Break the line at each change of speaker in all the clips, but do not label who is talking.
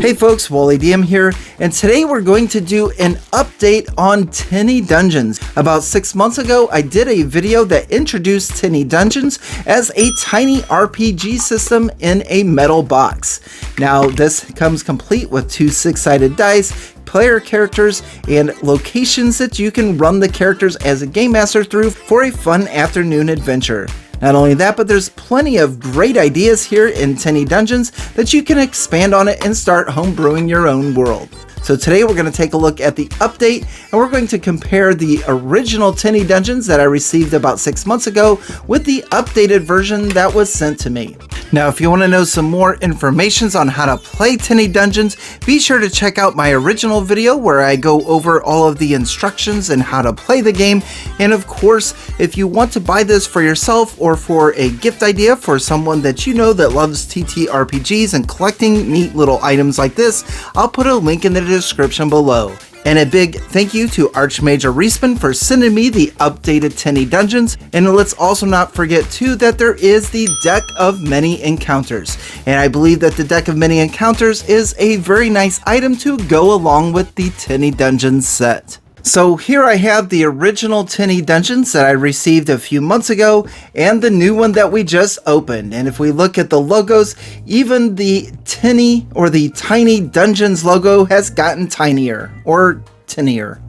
Hey folks, Wally DM here, and today we're going to do an update on Tinny Dungeons. About 6 months ago, I did a video that introduced Tinny Dungeons as a tiny RPG system in a metal box. Now, this comes complete with 2 6-sided dice, player characters, and locations that you can run the characters as a game master through for a fun afternoon adventure. Not only that, but there's plenty of great ideas here in Tinny Dungeons that you can expand on it and start homebrewing your own world. So today we're going to take a look at the update, and we're going to compare the original Tinny Dungeons that I received about 6 months ago with the updated version that was sent to me. Now, if you want to know some more information on how to play Tinny Dungeons, be sure to check out my original video where I go over all of the instructions and how to play the game. And of course, if you want to buy this for yourself or for a gift idea for someone that you know that loves TTRPGs and collecting neat little items like this, I'll put a link in the description below. And a big thank you to Archmajor Respawn for sending me the updated Tinny Dungeons. And let's also not forget too that there is the Deck of Many Encounters. And I believe that the Deck of Many Encounters is a very nice item to go along with the Tinny Dungeons set. So here I have the original Tinny Dungeons that I received a few months ago and the new one that we just opened. And if we look at the logos, even the Tinny or the Tiny Dungeons logo has gotten tinier or tinnier.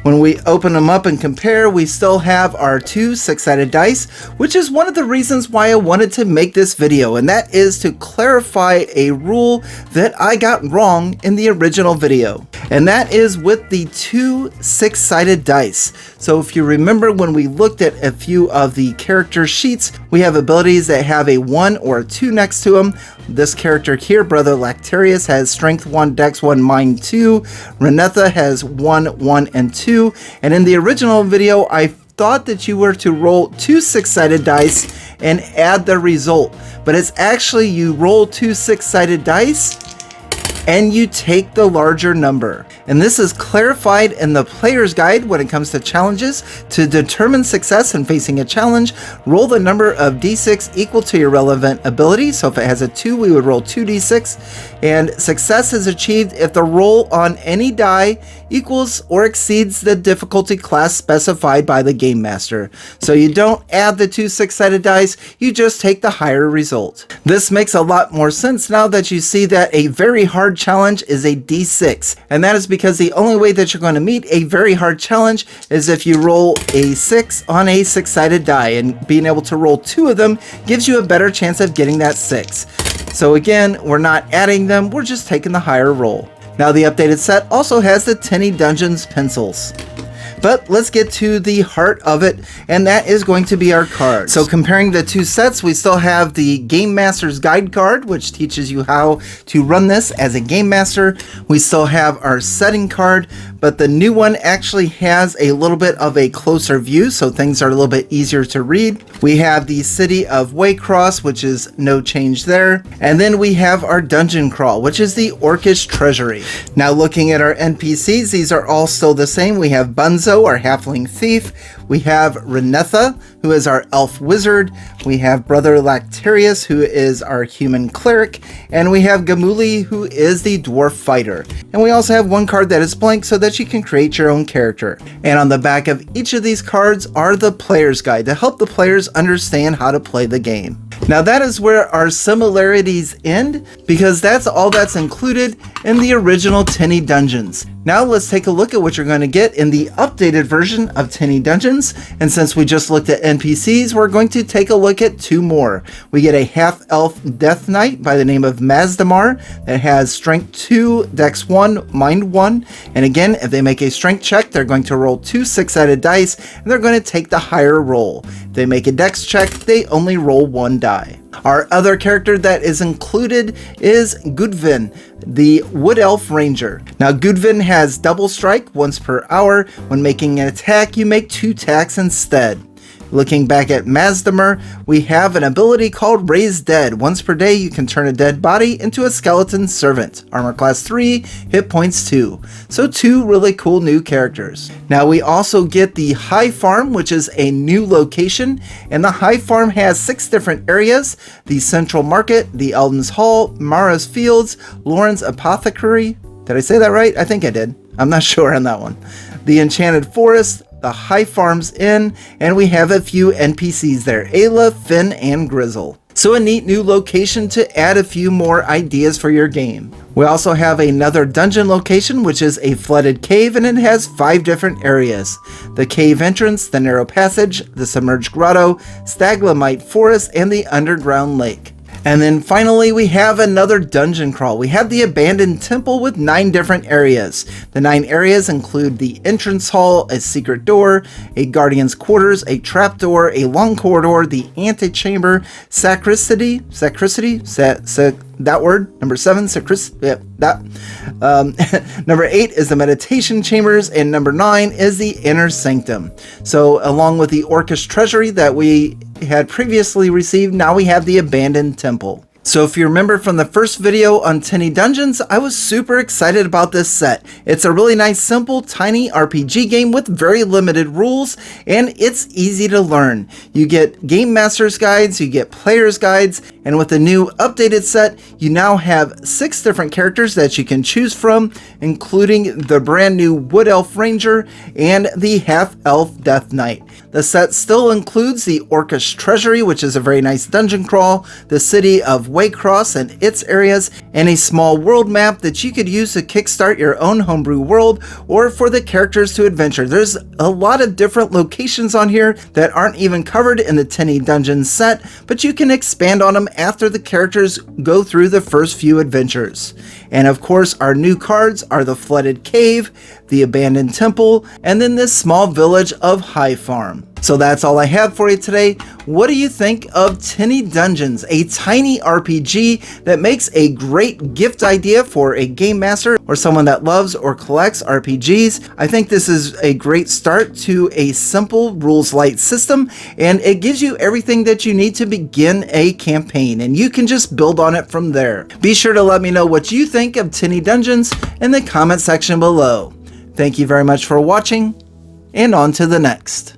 When we open them up and compare, we still have our 2 6-sided dice, which is one of the reasons why I wanted to make this video, and that is to clarify a rule that I got wrong in the original video. And that is with the 2 6-sided dice. So if you remember when we looked at a few of the character sheets, we have abilities that have a 1 or a 2 next to them. This character here, Brother Lactarius, has Strength 1, Dex 1, Mind 2. Renetha has 1, 1, and 2. And in the original video, I thought that you were to roll 2 6-sided dice and add the result. But it's actually you roll 2 6-sided dice and you take the larger number. And this is clarified in the player's guide when it comes to challenges. To determine success in facing a challenge, roll the number of d6 equal to your relevant ability. So if it has a 2, we would roll 2d6. And success is achieved if the roll on any die equals or exceeds the difficulty class specified by the game master. So you don't add the 2 6-sided dice, you just take the higher result. This makes a lot more sense now that you see that a very hard challenge is a d6, and that is because the only way that you're going to meet a very hard challenge is if you roll a 6 on a 6-sided die, and being able to roll 2 of them gives you a better chance of getting that 6. So again, we're not adding them, we're just taking the higher roll. Now the updated set also has the Tinny Dungeons pencils. But let's get to the heart of it, and that is going to be our cards. So comparing the 2 sets, we still have the Game Master's Guide card, which teaches you how to run this as a Game Master. We still have our setting card, but the new one actually has a little bit of a closer view, so things are a little bit easier to read. We have the City of Waycross, which is no change there. And then we have our Dungeon Crawl, which is the Orcish Treasury. Now looking at our NPCs, these are all still the same. We have Bunzo, our halfling thief. We have Renetha, who is our elf wizard. We have Brother Lactarius, who is our human cleric. And we have Gamuli, who is the dwarf fighter. And we also have one card that is blank so that you can create your own character. And on the back of each of these cards are the player's guide to help the players understand how to play the game. Now that is where our similarities end, because that's all that's included in the original Tinny Dungeons. Now let's take a look at what you're going to get in the updated version of Tinny Dungeons. And since we just looked at NPCs, we're going to take a look at 2 more. We get a half-elf Death Knight by the name of Mazdamar that has Strength 2, Dex 1, Mind 1. And again, if they make a Strength check, they're going to roll 2 6-sided dice, and they're going to take the higher roll. If they make a Dex check, they only roll 1 die. Our other character that is included is Gudvin, the Wood Elf Ranger. Now Gudvin has double strike once per hour. When making an attack, you make 2 attacks instead. Looking back at Mazdamer, we have an ability called Raise Dead. Once per day, you can turn a dead body into a skeleton servant. Armor class 3, hit points 2. So 2 really cool new characters. Now we also get the High Farm, which is a new location, and the High Farm has 6 different areas: the Central Market, the Eldon's Hall, Mara's Fields, Lauren's Apothecary. Did I say that right? I think I did. I'm not sure on that one. The Enchanted Forest, the High Farms Inn, and we have a few NPCs there: Ayla, Finn, and Grizzle. So a neat new location to add a few more ideas for your game. We also have another dungeon location, which is a flooded cave, and it has 5 different areas: the cave entrance, the narrow passage, the submerged grotto, Staglamite Forest, and the underground lake. And then finally, we have another dungeon crawl. We have the abandoned temple with 9 different areas. The 9 areas include the entrance hall, a secret door, a guardian's quarters, a trapdoor, a long corridor, the antechamber, sacristy, that word, number 7, number 8 is the meditation chambers, and number 9 is the inner sanctum. So along with the Orcish Treasury that we had previously received, now we have the abandoned temple. So if you remember from the first video on Tinny Dungeons, I was super excited about this set. It's a really nice, simple, tiny RPG game with very limited rules, and it's easy to learn. You get game master's guides, you get player's guides, and with the new updated set, you now have 6 different characters that you can choose from, including the brand new Wood Elf Ranger and the Half Elf Death Knight. The set still includes the Orcish Treasury, which is a very nice dungeon crawl, the city of Waycross and its areas, and a small world map that you could use to kickstart your own homebrew world or for the characters to adventure. There's a lot of different locations on here that aren't even covered in the Tinny Dungeons set, but you can expand on them after the characters go through the first few adventures. And of course, our new cards are the Flooded Cave, the Abandoned Temple, and then this small village of High Farm. So that's all I have for you today. What do you think of Tinny Dungeons, a tiny RPG that makes a great gift idea for a game master or someone that loves or collects RPGs? I think this is a great start to a simple rules light system, and it gives you everything that you need to begin a campaign, and you can just build on it from there. Be sure to let me know what you think of Tinny Dungeons in the comment section below. Thank you very much for watching, and on to the next.